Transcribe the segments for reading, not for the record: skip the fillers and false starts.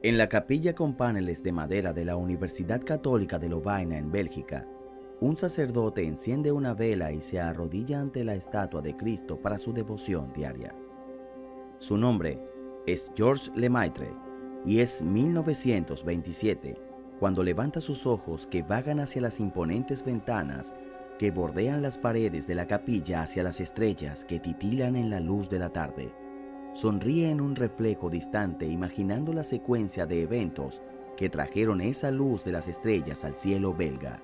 En la capilla con paneles de madera de la Universidad Católica de Lovaina en Bélgica, un sacerdote enciende una vela y se arrodilla ante la estatua de Cristo para su devoción diaria. Su nombre es Georges Lemaitre y es 1927 cuando levanta sus ojos que vagan hacia las imponentes ventanas que bordean las paredes de la capilla hacia las estrellas que titilan en la luz de la tarde. Sonríe en un reflejo distante imaginando la secuencia de eventos que trajeron esa luz de las estrellas al cielo belga.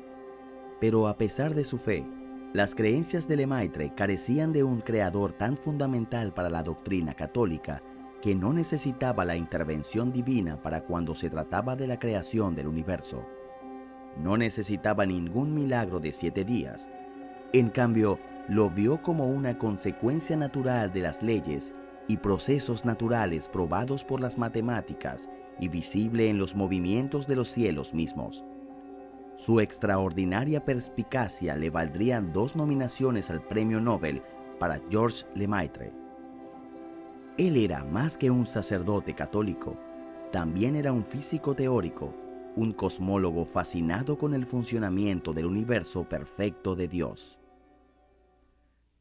Pero a pesar de su fe, las creencias de Lemaitre carecían de un creador tan fundamental para la doctrina católica que no necesitaba la intervención divina para cuando se trataba de la creación del universo. No necesitaba ningún milagro de 7 días. En cambio, lo vio como una consecuencia natural de las leyes y procesos naturales probados por las matemáticas y visible en los movimientos de los cielos mismos. Su extraordinaria perspicacia le valdrían 2 nominaciones al Premio Nobel para Georges Lemaitre. Él era más que un sacerdote católico, también era un físico teórico, un cosmólogo fascinado con el funcionamiento del universo perfecto de Dios.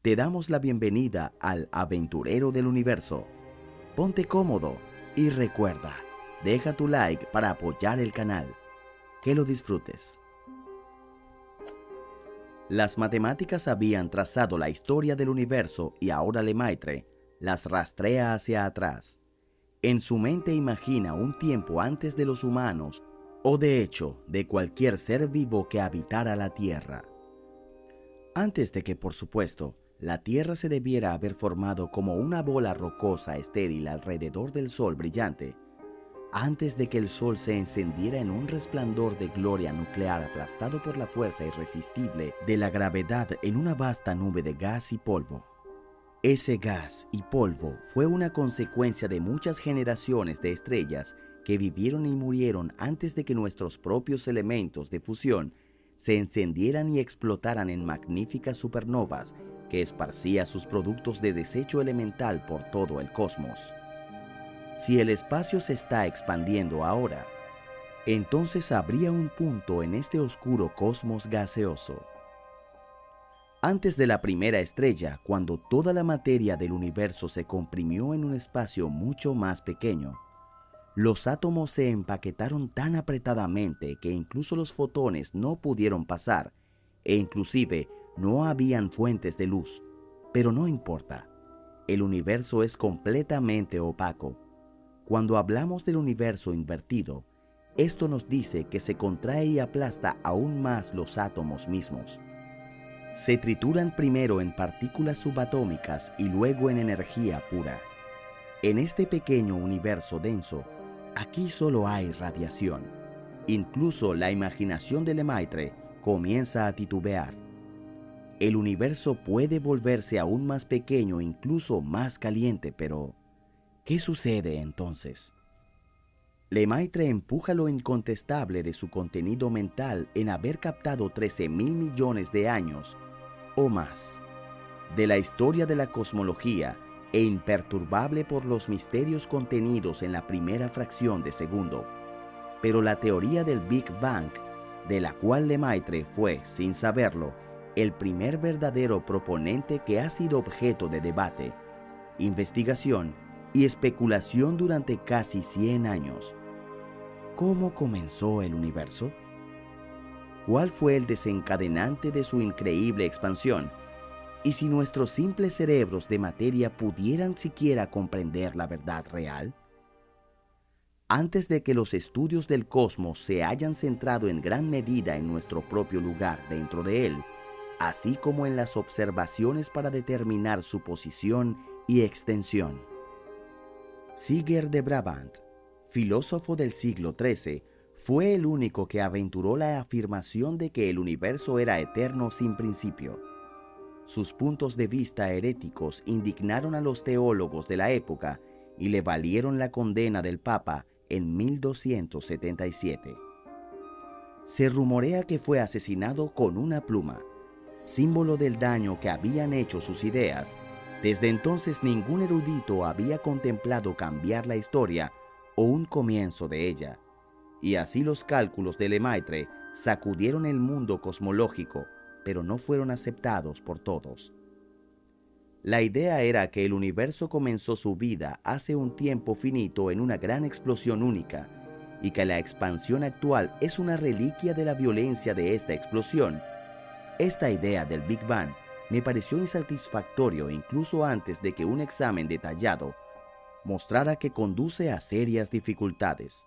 Te damos la bienvenida al Aventurero del Universo. Ponte cómodo y recuerda, deja tu like para apoyar el canal. Que lo disfrutes. Las matemáticas habían trazado la historia del universo y ahora Lemaitre las rastrea hacia atrás. En su mente imagina un tiempo antes de los humanos o de hecho de cualquier ser vivo que habitara la Tierra. Antes de que, por supuesto, la Tierra se debiera haber formado como una bola rocosa estéril alrededor del Sol brillante, antes de que el Sol se encendiera en un resplandor de gloria nuclear aplastado por la fuerza irresistible de la gravedad en una vasta nube de gas y polvo. Ese gas y polvo fue una consecuencia de muchas generaciones de estrellas que vivieron y murieron antes de que nuestros propios elementos de fusión se encendieran y explotaran en magníficas supernovas que esparcía sus productos de desecho elemental por todo el cosmos. Si el espacio se está expandiendo ahora, entonces habría un punto en este oscuro cosmos gaseoso. Antes de la primera estrella, cuando toda la materia del universo se comprimió en un espacio mucho más pequeño, los átomos se empaquetaron tan apretadamente que incluso los fotones no pudieron pasar, e inclusive no habían fuentes de luz. Pero no importa, el universo es completamente opaco. Cuando hablamos del universo invertido, esto nos dice que se contrae y aplasta aún más los átomos mismos. Se trituran primero en partículas subatómicas y luego en energía pura. En este pequeño universo denso, aquí solo hay radiación. Incluso la imaginación de Lemaitre comienza a titubear. El universo puede volverse aún más pequeño, incluso más caliente, pero ¿qué sucede entonces? Lemaitre empuja lo incontestable de su contenido mental en haber captado 13.000 millones de años o más de la historia de la cosmología e imperturbable por los misterios contenidos en la primera fracción de segundo. Pero la teoría del Big Bang, de la cual Lemaitre fue, sin saberlo, el primer verdadero proponente que ha sido objeto de debate, investigación y especulación durante casi 100 años. ¿Cómo comenzó el universo? ¿Cuál fue el desencadenante de su increíble expansión? ¿Y si nuestros simples cerebros de materia pudieran siquiera comprender la verdad real? Antes de que los estudios del cosmos se hayan centrado en gran medida en nuestro propio lugar dentro de él, así como en las observaciones para determinar su posición y extensión. Siger de Brabant, filósofo del siglo XIII, fue el único que aventuró la afirmación de que el universo era eterno sin principio. Sus puntos de vista heréticos indignaron a los teólogos de la época y le valieron la condena del Papa en 1277. Se rumorea que fue asesinado con una pluma, símbolo del daño que habían hecho sus ideas. Desde entonces ningún erudito había contemplado cambiar la historia o un comienzo de ella. Y así los cálculos de Lemaitre sacudieron el mundo cosmológico, pero no fueron aceptados por todos. La idea era que el universo comenzó su vida hace un tiempo finito en una gran explosión única, y que la expansión actual es una reliquia de la violencia de esta explosión. Esta idea del Big Bang me pareció insatisfactorio incluso antes de que un examen detallado mostrara que conduce a serias dificultades.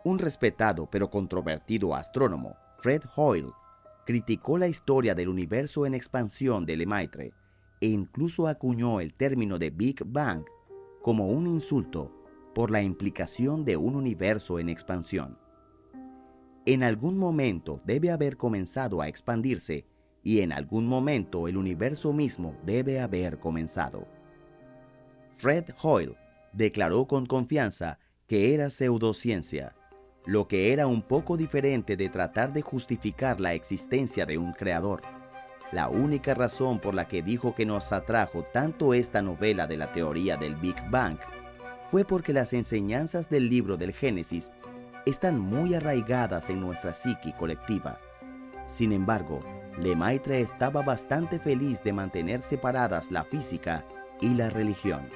Un respetado pero controvertido astrónomo, Fred Hoyle, criticó la historia del universo en expansión de Lemaitre e incluso acuñó el término de Big Bang como un insulto por la implicación de un universo en expansión. En algún momento debe haber comenzado a expandirse y en algún momento el universo mismo debe haber comenzado. Fred Hoyle declaró con confianza que era pseudociencia, lo que era un poco diferente de tratar de justificar la existencia de un creador. La única razón por la que dijo que nos atrajo tanto esta novela de la teoría del Big Bang fue porque las enseñanzas del libro del Génesis están muy arraigadas en nuestra psique colectiva. Sin embargo, Lemaitre estaba bastante feliz de mantener separadas la física y la religión.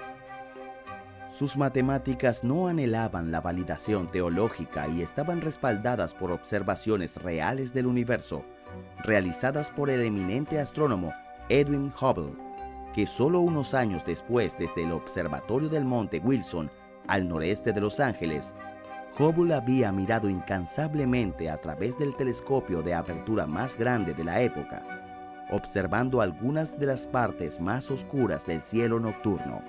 Sus matemáticas no anhelaban la validación teológica y estaban respaldadas por observaciones reales del universo, realizadas por el eminente astrónomo Edwin Hubble, que solo unos años después, desde el observatorio del Monte Wilson, al noreste de Los Ángeles, Hubble había mirado incansablemente a través del telescopio de apertura más grande de la época, observando algunas de las partes más oscuras del cielo nocturno.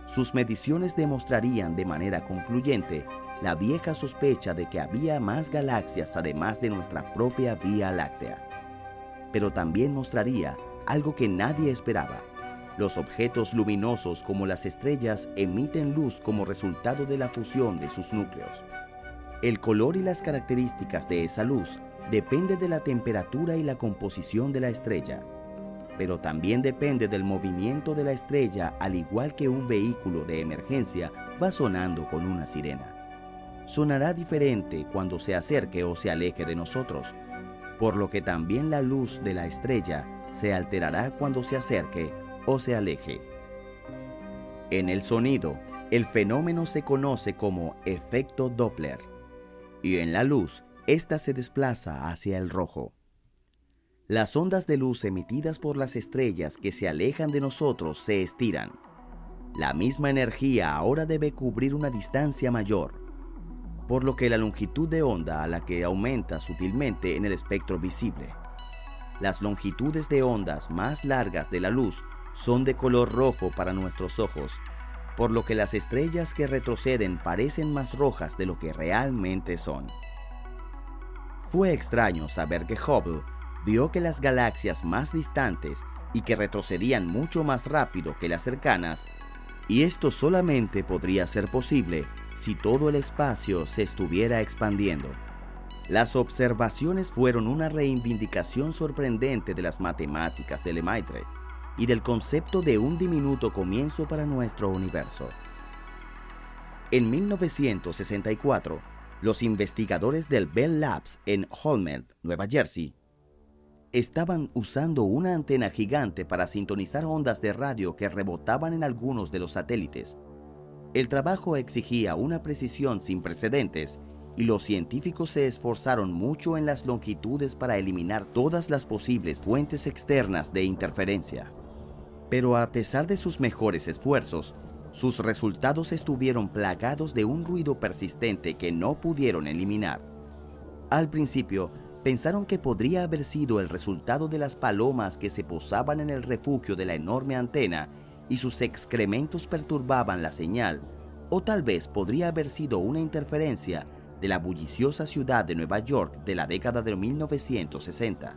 Sus mediciones demostrarían de manera concluyente la vieja sospecha de que había más galaxias además de nuestra propia Vía Láctea. Pero también mostraría algo que nadie esperaba. Los objetos luminosos como las estrellas emiten luz como resultado de la fusión de sus núcleos. El color y las características de esa luz depende de la temperatura y la composición de la estrella, pero también depende del movimiento de la estrella, al igual que un vehículo de emergencia va sonando con una sirena. Sonará diferente cuando se acerque o se aleje de nosotros, por lo que también la luz de la estrella se alterará cuando se acerque o se aleje. En el sonido, el fenómeno se conoce como efecto Doppler, y en la luz, ésta se desplaza hacia el rojo. Las ondas de luz emitidas por las estrellas que se alejan de nosotros se estiran. La misma energía ahora debe cubrir una distancia mayor, por lo que la longitud de onda a la que aumenta sutilmente en el espectro visible. Las longitudes de ondas más largas de la luz son de color rojo para nuestros ojos, por lo que las estrellas que retroceden parecen más rojas de lo que realmente son. Fue extraño saber que Hubble vio que las galaxias más distantes y que retrocedían mucho más rápido que las cercanas, y esto solamente podría ser posible si todo el espacio se estuviera expandiendo. Las observaciones fueron una reivindicación sorprendente de las matemáticas de Lemaitre y del concepto de un diminuto comienzo para nuestro universo. En 1964, los investigadores del Bell Labs en Holmesdale, Nueva Jersey, estaban usando una antena gigante para sintonizar ondas de radio que rebotaban en algunos de los satélites. El trabajo exigía una precisión sin precedentes y los científicos se esforzaron mucho en las longitudes para eliminar todas las posibles fuentes externas de interferencia. Pero a pesar de sus mejores esfuerzos, sus resultados estuvieron plagados de un ruido persistente que no pudieron eliminar. Al principio, pensaron que podría haber sido el resultado de las palomas que se posaban en el refugio de la enorme antena y sus excrementos perturbaban la señal, o tal vez podría haber sido una interferencia de la bulliciosa ciudad de Nueva York de la década de 1960.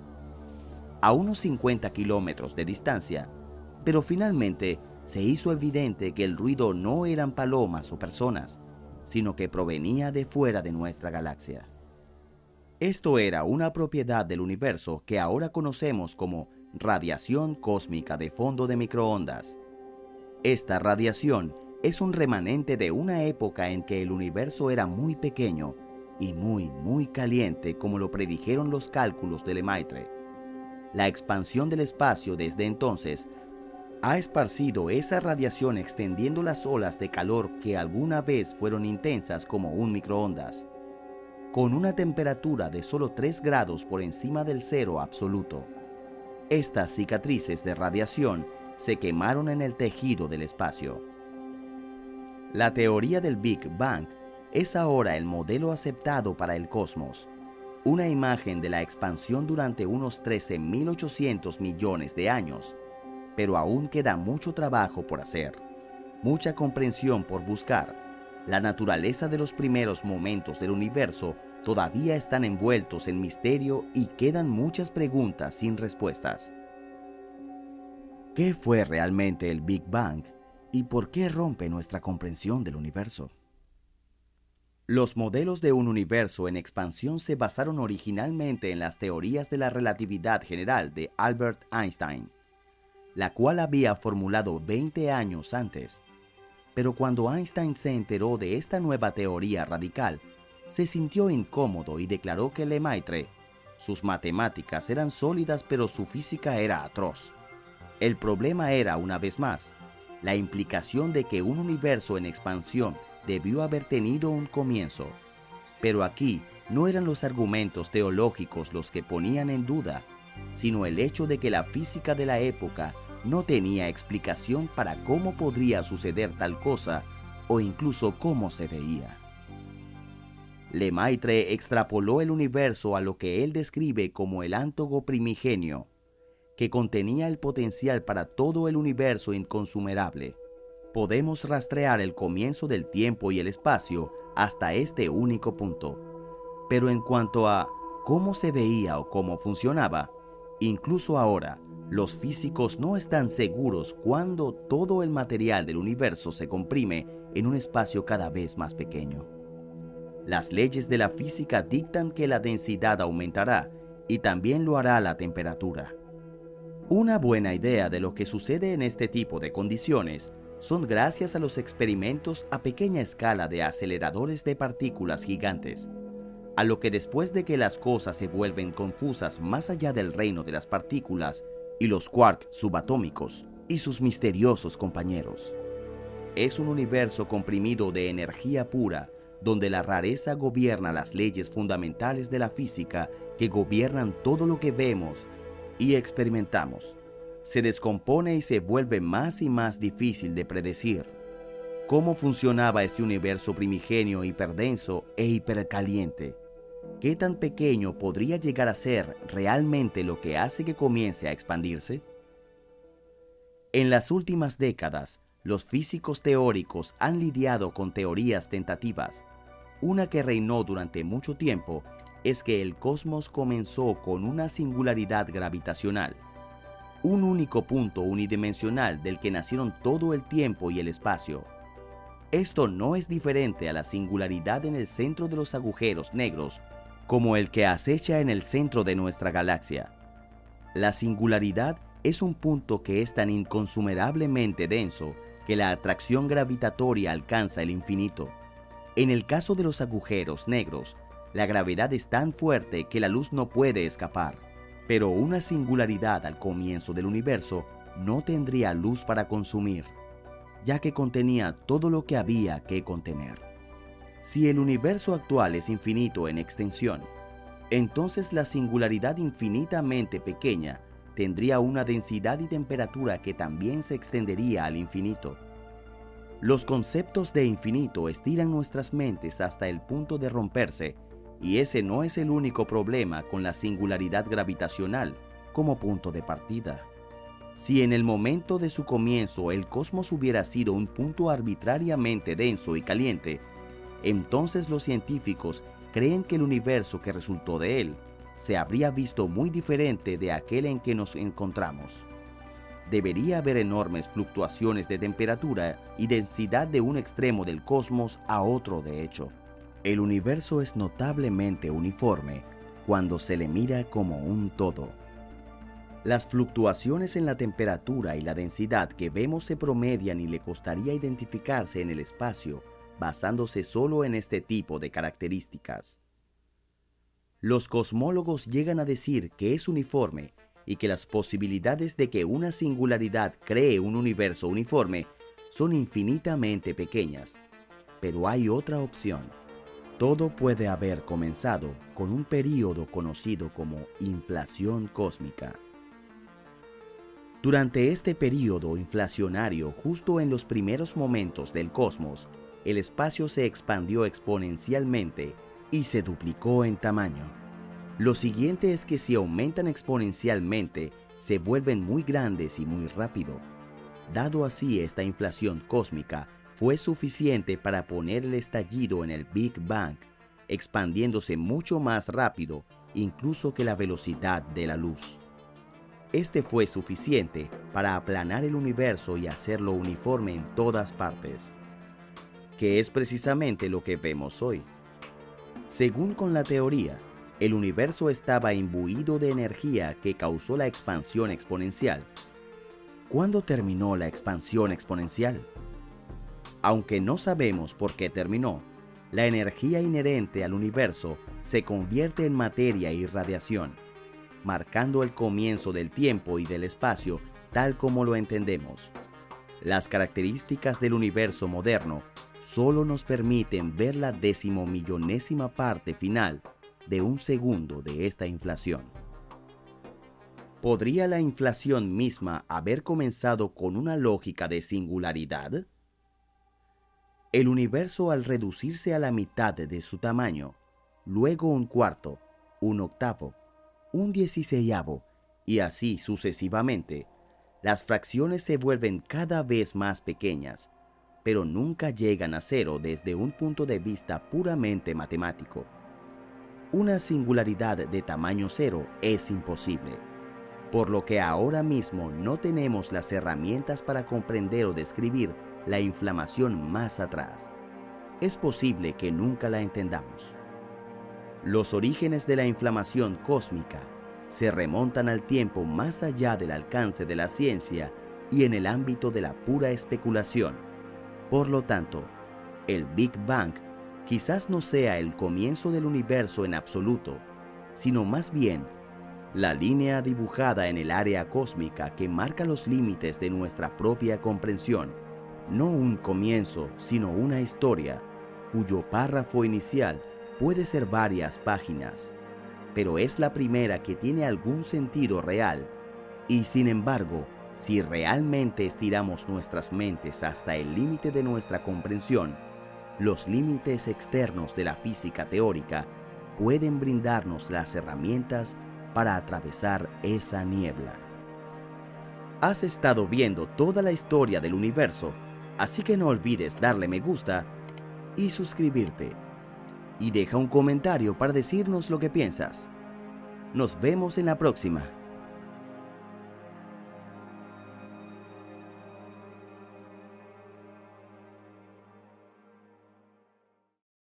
A unos 50 kilómetros de distancia, pero finalmente se hizo evidente que el ruido no eran palomas o personas, sino que provenía de fuera de nuestra galaxia. Esto era una propiedad del universo que ahora conocemos como radiación cósmica de fondo de microondas. Esta radiación es un remanente de una época en que el universo era muy pequeño y muy caliente, como lo predijeron los cálculos de Lemaitre. La expansión del espacio desde entonces ha esparcido esa radiación, extendiendo las olas de calor que alguna vez fueron intensas como un microondas, con una temperatura de solo 3 grados por encima del cero absoluto. Estas cicatrices de radiación se quemaron en el tejido del espacio. La teoría del Big Bang es ahora el modelo aceptado para el cosmos, una imagen de la expansión durante unos 13.800 millones de años, pero aún queda mucho trabajo por hacer, mucha comprensión por buscar. La naturaleza de los primeros momentos del universo todavía están envueltos en misterio y quedan muchas preguntas sin respuestas. ¿Qué fue realmente el Big Bang y por qué rompe nuestra comprensión del universo? Los modelos de un universo en expansión se basaron originalmente en las teorías de la relatividad general de Albert Einstein, la cual había formulado 20 años antes. Pero cuando Einstein se enteró de esta nueva teoría radical, se sintió incómodo y declaró que Lemaitre, sus matemáticas eran sólidas pero su física era atroz. El problema era, una vez más, la implicación de que un universo en expansión debió haber tenido un comienzo. Pero aquí no eran los argumentos teológicos los que ponían en duda, sino el hecho de que la física de la época no tenía explicación para cómo podría suceder tal cosa o incluso cómo se veía. Lemaitre extrapoló el universo a lo que él describe como el ántogo primigenio, que contenía el potencial para todo el universo inconsumerable. Podemos rastrear el comienzo del tiempo y el espacio hasta este único punto. Pero en cuanto a cómo se veía o cómo funcionaba, incluso ahora, los físicos no están seguros cuándo todo el material del universo se comprime en un espacio cada vez más pequeño. Las leyes de la física dictan que la densidad aumentará y también lo hará la temperatura. Una buena idea de lo que sucede en este tipo de condiciones son gracias a los experimentos a pequeña escala de aceleradores de partículas gigantes, a lo que después de que las cosas se vuelven confusas más allá del reino de las partículas y los quarks subatómicos y sus misteriosos compañeros. Es un universo comprimido de energía pura, donde la rareza gobierna las leyes fundamentales de la física que gobiernan todo lo que vemos y experimentamos. Se descompone y se vuelve más y más difícil de predecir. ¿Cómo funcionaba este universo primigenio hiperdenso e hipercaliente? ¿Qué tan pequeño podría llegar a ser realmente lo que hace que comience a expandirse? En las últimas décadas, los físicos teóricos han lidiado con teorías tentativas. Una que reinó durante mucho tiempo es que el cosmos comenzó con una singularidad gravitacional, un único punto unidimensional del que nacieron todo el tiempo y el espacio. Esto no es diferente a la singularidad en el centro de los agujeros negros, como el que acecha en el centro de nuestra galaxia. La singularidad es un punto que es tan inconsumerablemente denso que la atracción gravitatoria alcanza el infinito. En el caso de los agujeros negros, la gravedad es tan fuerte que la luz no puede escapar. Pero una singularidad al comienzo del universo no tendría luz para consumir, ya que contenía todo lo que había que contener. Si el universo actual es infinito en extensión, entonces la singularidad infinitamente pequeña tendría una densidad y temperatura que también se extendería al infinito. Los conceptos de infinito estiran nuestras mentes hasta el punto de romperse, y ese no es el único problema con la singularidad gravitacional como punto de partida. Si en el momento de su comienzo el cosmos hubiera sido un punto arbitrariamente denso y caliente, entonces los científicos creen que el universo que resultó de él se habría visto muy diferente de aquel en que nos encontramos. Debería haber enormes fluctuaciones de temperatura y densidad de un extremo del cosmos a otro, de hecho. El universo es notablemente uniforme cuando se le mira como un todo. Las fluctuaciones en la temperatura y la densidad que vemos se promedian y le costaría identificarse en el espacio basándose solo en este tipo de características. Los cosmólogos llegan a decir que es uniforme y que las posibilidades de que una singularidad cree un universo uniforme son infinitamente pequeñas. Pero hay otra opción. Todo puede haber comenzado con un período conocido como inflación cósmica. Durante este período inflacionario, justo en los primeros momentos del cosmos, el espacio se expandió exponencialmente y se duplicó en tamaño. Lo siguiente es que si aumentan exponencialmente, se vuelven muy grandes y muy rápido. Dado así, esta inflación cósmica fue suficiente para poner el estallido en el Big Bang, expandiéndose mucho más rápido, incluso que la velocidad de la luz. Este fue suficiente para aplanar el universo y hacerlo uniforme en todas partes, que es precisamente lo que vemos hoy. Según con la teoría, el universo estaba imbuido de energía que causó la expansión exponencial. ¿Cuándo terminó la expansión exponencial? Aunque no sabemos por qué terminó, la energía inherente al universo se convierte en materia y radiación, marcando el comienzo del tiempo y del espacio tal como lo entendemos. Las características del universo moderno solo nos permiten ver la decimomillonésima parte final de un segundo de esta inflación. ¿Podría la inflación misma haber comenzado con una lógica de singularidad? El universo, al reducirse a la mitad de su tamaño, luego un cuarto, un octavo, un 16avo y así sucesivamente, las fracciones se vuelven cada vez más pequeñas, pero nunca llegan a cero desde un punto de vista puramente matemático. Una singularidad de tamaño cero es imposible, por lo que ahora mismo no tenemos las herramientas para comprender o describir la inflación más atrás. Es posible que nunca la entendamos. Los orígenes de la inflación cósmica se remontan al tiempo más allá del alcance de la ciencia y en el ámbito de la pura especulación. Por lo tanto, el Big Bang quizás no sea el comienzo del universo en absoluto, sino más bien la línea dibujada en el área cósmica que marca los límites de nuestra propia comprensión. No un comienzo, sino una historia, cuyo párrafo inicial puede ser varias páginas, pero es la primera que tiene algún sentido real. Y sin embargo, si realmente estiramos nuestras mentes hasta el límite de nuestra comprensión, los límites externos de la física teórica pueden brindarnos las herramientas para atravesar esa niebla. Has estado viendo toda la historia del universo, así que no olvides darle me gusta y suscribirte. Y deja un comentario para decirnos lo que piensas. Nos vemos en la próxima.